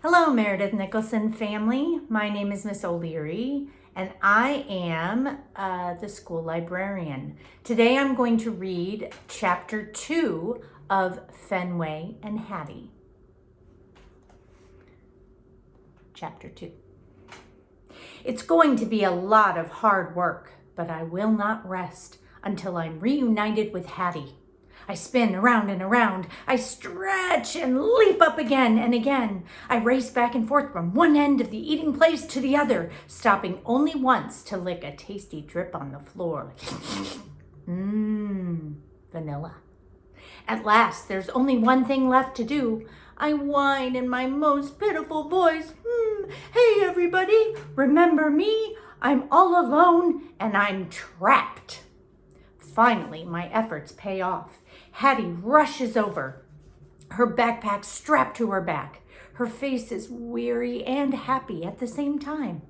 Hello, Meredith Nicholson family. My name is Miss O'Leary, and I am the school librarian. Today I'm going to read Chapter 2 of Fenway and Hattie. Chapter 2. It's going to be a lot of hard work, but I will not rest until I'm reunited with Hattie. I spin around and around. I stretch and leap up again and again. I race back and forth from one end of the eating place to the other, stopping only once to lick a tasty drip on the floor. Vanilla. At last, there's only one thing left to do. I whine in my most pitiful voice. Hey, everybody, remember me? I'm all alone and I'm trapped. Finally, my efforts pay off. Hattie rushes over, her backpack strapped to her back. Her face is weary and happy at the same time.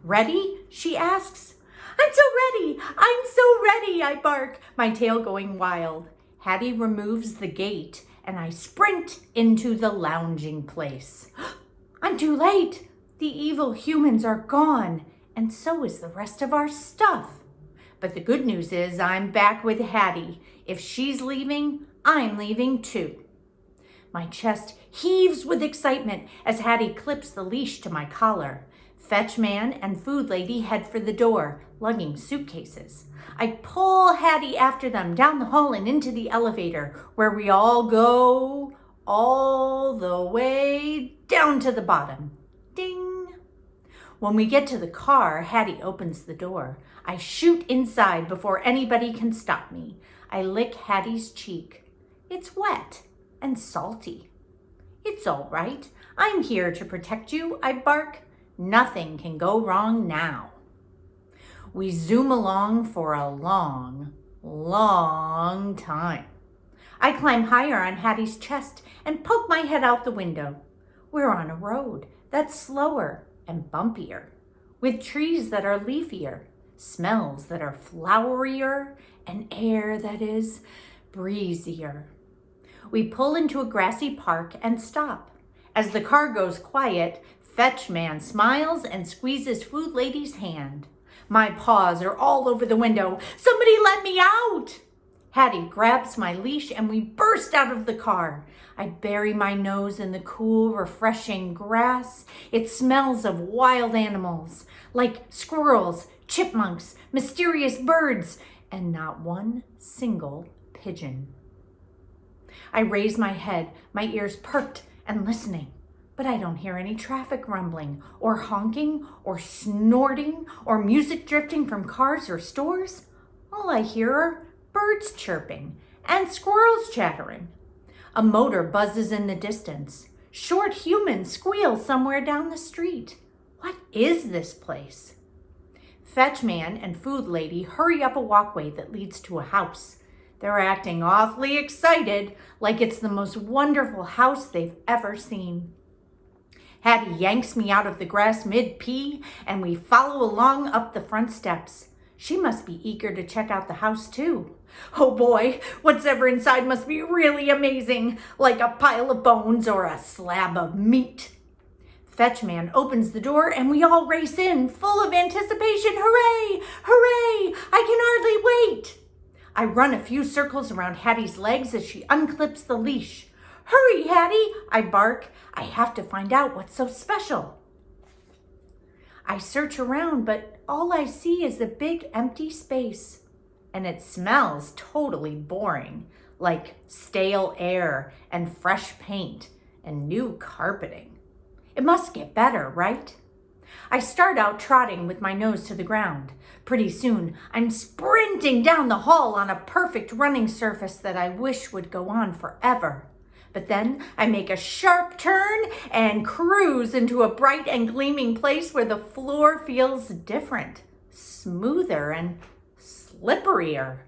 Ready? She asks. I'm so ready! I'm so ready! I bark, my tail going wild. Hattie removes the gate and I sprint into the lounging place. I'm too late! The evil humans are gone, and so is the rest of our stuff. But the good news is I'm back with Hattie. If she's leaving, I'm leaving too. My chest heaves with excitement as Hattie clips the leash to my collar. Fetch man and food lady head for the door, lugging suitcases. I pull Hattie after them down the hall and into the elevator, where we all go all the way down to the bottom. Ding! When we get to the car, Hattie opens the door. I shoot inside before anybody can stop me. I lick Hattie's cheek. It's wet and salty. It's all right. I'm here to protect you, I bark. Nothing can go wrong now. We zoom along for a long, long time. I climb higher on Hattie's chest and poke my head out the window. We're on a road that's slower and bumpier, with trees that are leafier, smells that are flowerier, and air that is breezier. We pull into a grassy park and stop. As the car goes quiet, Fetch man smiles and squeezes food lady's hand. My paws are all over the window. Somebody let me out! Hattie grabs my leash and we burst out of the car. I bury my nose in the cool, refreshing grass. It smells of wild animals, like squirrels, chipmunks, mysterious birds, and not one single pigeon. I raise my head, my ears perked and listening, but I don't hear any traffic rumbling or honking or snorting or music drifting from cars or stores. All I hear are birds chirping and squirrels chattering. A motor buzzes in the distance. Short humans squeal somewhere down the street. What is this place? Fetch man and food lady hurry up a walkway that leads to a house. They're acting awfully excited, like it's the most wonderful house they've ever seen. Hattie yanks me out of the grass mid-pee, and we follow along up the front steps. She must be eager to check out the house too. Oh boy, what's ever inside must be really amazing, like a pile of bones or a slab of meat. Fetch man opens the door and we all race in, full of anticipation. Hooray! Hooray! I can hardly wait! I run a few circles around Hattie's legs as she unclips the leash. Hurry, Hattie! I bark. I have to find out what's so special. I search around, but all I see is a big empty space. And it smells totally boring, like stale air and fresh paint and new carpeting. It must get better, right? I start out trotting with my nose to the ground. Pretty soon, I'm sprinting down the hall on a perfect running surface that I wish would go on forever. But then I make a sharp turn and cruise into a bright and gleaming place where the floor feels different, smoother and slipperier.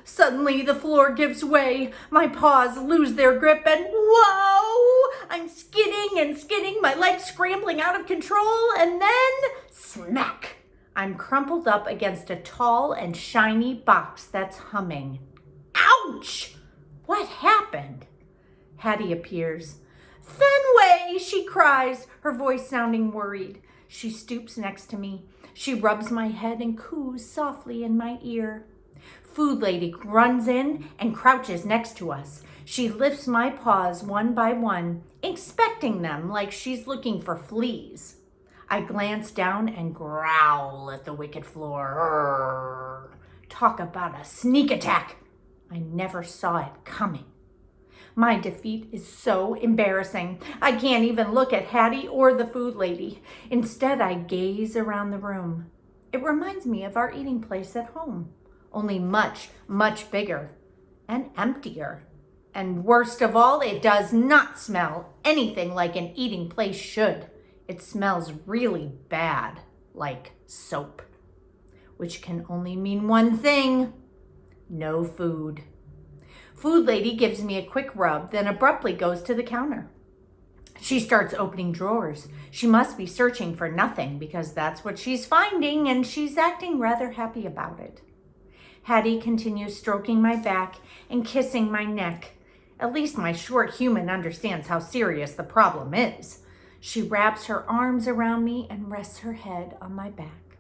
Suddenly the floor gives way. My paws lose their grip and whoa! I'm skidding and skidding, my legs scrambling out of control, and then smack! I'm crumpled up against a tall and shiny box that's humming. Ouch! What happened? Hattie appears. Fenway! Fenway, she cries, her voice sounding worried. She stoops next to me. She rubs my head and coos softly in my ear. Food lady runs in and crouches next to us. She lifts my paws one by one, inspecting them like she's looking for fleas. I glance down and growl at the wicked floor. Urgh. Talk about a sneak attack. I never saw it coming. My defeat is so embarrassing. I can't even look at Hattie or the food lady. Instead, I gaze around the room. It reminds me of our eating place at home, only much, much bigger and emptier. And worst of all, it does not smell anything like an eating place should. It smells really bad, like soap, which can only mean one thing: no food. Food lady gives me a quick rub, then abruptly goes to the counter. She starts opening drawers. She must be searching for nothing because that's what she's finding, and she's acting rather happy about it. Hattie continues stroking my back and kissing my neck. At least my short human understands how serious the problem is. She wraps her arms around me and rests her head on my back.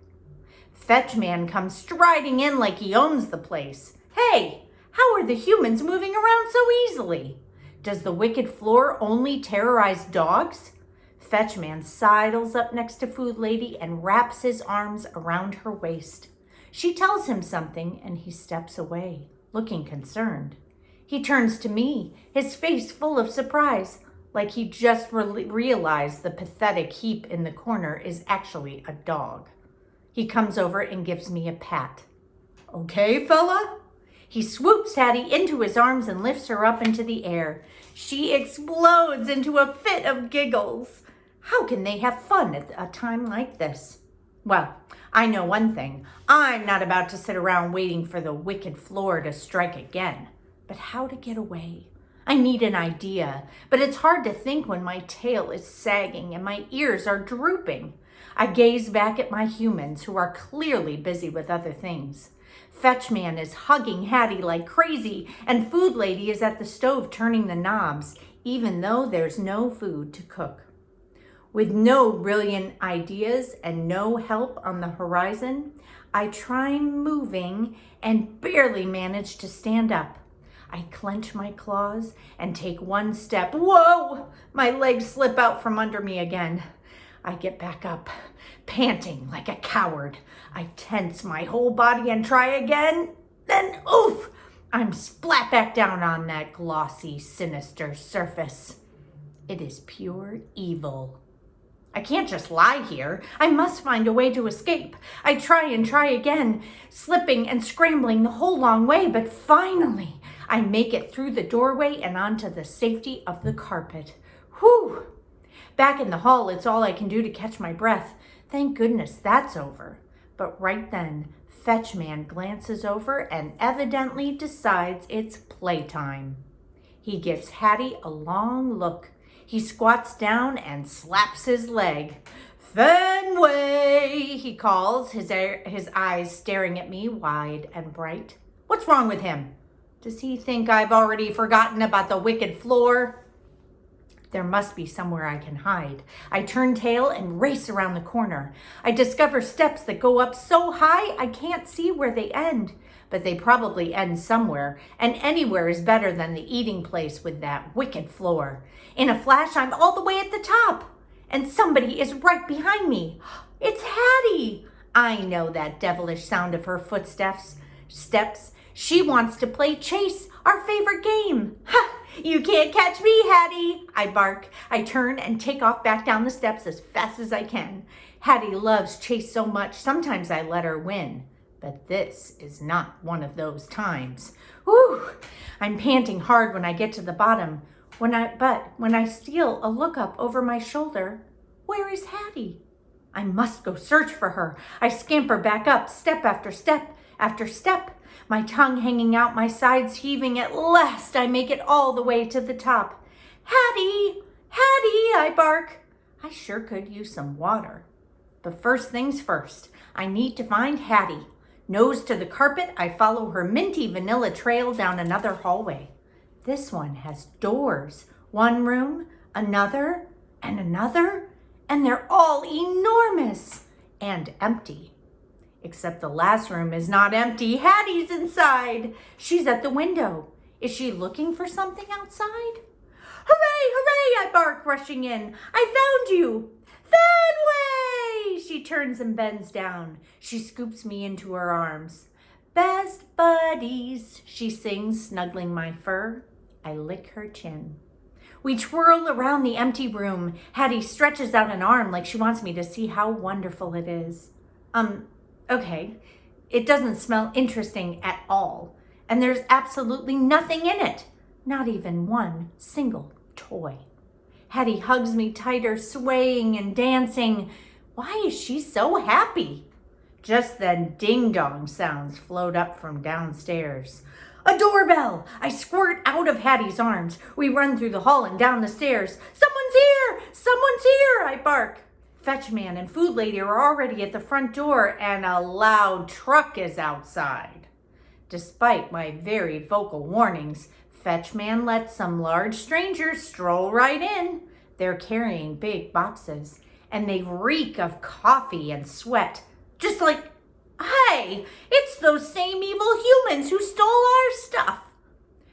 Fetch man comes striding in like he owns the place. Hey! How are the humans moving around so easily? Does the wicked floor only terrorize dogs? Fetchman sidles up next to food lady and wraps his arms around her waist. She tells him something and he steps away, looking concerned. He turns to me, his face full of surprise, like he just realized the pathetic heap in the corner is actually a dog. He comes over and gives me a pat. Okay, fella? He swoops Hattie into his arms and lifts her up into the air. She explodes into a fit of giggles. How can they have fun at a time like this? Well, I know one thing. I'm not about to sit around waiting for the wicked floor to strike again. But how to get away? I need an idea, but it's hard to think when my tail is sagging and my ears are drooping. I gaze back at my humans who are clearly busy with other things. Fetchman is hugging Hattie like crazy, and food lady is at the stove turning the knobs, even though there's no food to cook. With no brilliant ideas and no help on the horizon, I try moving and barely manage to stand up. I clench my claws and take one step. Whoa! My legs slip out from under me again. I get back up, panting like a coward. I tense my whole body and try again. Then, oof! I'm splat back down on that glossy, sinister surface. It is pure evil. I can't just lie here. I must find a way to escape. I try and try again, slipping and scrambling the whole long way, but finally I make it through the doorway and onto the safety of the carpet. Whew! Back in the hall, it's all I can do to catch my breath. Thank goodness that's over. But right then, Fetchman glances over and evidently decides it's playtime. He gives Hattie a long look. He squats down and slaps his leg. Fenway, he calls, his eyes staring at me wide and bright. What's wrong with him? Does he think I've already forgotten about the wicked floor? There must be somewhere I can hide. I turn tail and race around the corner. I discover steps that go up so high I can't see where they end. But they probably end somewhere, and anywhere is better than the eating place with that wicked floor. In a flash, I'm all the way at the top, and somebody is right behind me. It's Hattie. I know that devilish sound of her footsteps. She wants to play chase, our favorite game. Ha! You can't catch me, Hattie, I bark. I turn and take off back down the steps as fast as I can. Hattie loves chase so much, sometimes I let her win. But this is not one of those times. Whew! I'm panting hard when I get to the bottom. But when I steal a look up over my shoulder, where is Hattie? I must go search for her. I scamper back up, step after step after step, my tongue hanging out, my sides heaving. At last, I make it all the way to the top. Hattie! Hattie! I bark. I sure could use some water. But first things first, I need to find Hattie. Nose to the carpet, I follow her minty vanilla trail down another hallway. This one has doors. One room, another, and another, and they're all enormous and empty. Except the last room is not empty. Hattie's inside. She's at the window. Is she looking for something outside? Hooray, hooray, I bark, rushing in. I found you. Fenway! She turns and bends down. She scoops me into her arms. Best buddies, she sings, snuggling my fur. I lick her chin. We twirl around the empty room. Hattie stretches out an arm like she wants me to see how wonderful it is. Okay, it doesn't smell interesting at all. And there's absolutely nothing in it. Not even one single toy. Hattie hugs me tighter, swaying and dancing. Why is she so happy? Just then ding-dong sounds float up from downstairs. A doorbell! I squirt out of Hattie's arms. We run through the hall and down the stairs. Someone's here! Someone's here! I bark. Fetchman and Food Lady are already at the front door and a loud truck is outside. Despite my very vocal warnings, Fetchman lets some large strangers stroll right in. They're carrying big boxes and they reek of coffee and sweat. Just like, hey, it's those same evil humans who stole our stuff.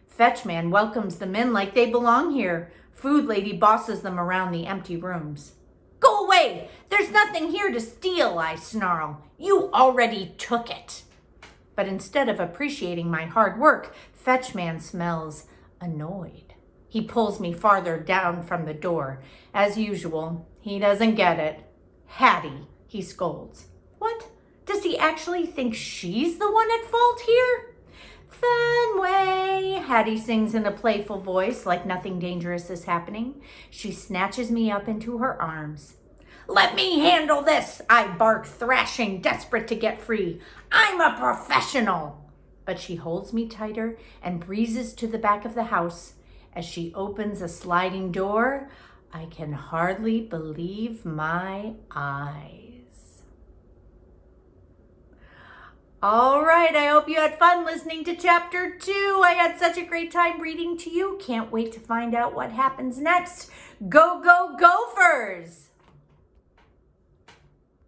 Fetchman welcomes them in like they belong here. Food Lady bosses them around the empty rooms. Go away! There's nothing here to steal, I snarl. You already took it. But instead of appreciating my hard work, Fetchman smells annoyed. He pulls me farther down from the door. As usual, he doesn't get it. Hattie, he scolds. What? Does he actually think she's the one at fault here? Fenway, Hattie sings in a playful voice like nothing dangerous is happening. She snatches me up into her arms. Let me handle this, I bark, thrashing, desperate to get free. I'm a professional. But she holds me tighter and breezes to the back of the house. As she opens a sliding door, I can hardly believe my eyes. All right, I hope you had fun listening to Chapter 2. I had such a great time reading to you. Can't wait to find out what happens next. Go, go, Gophers!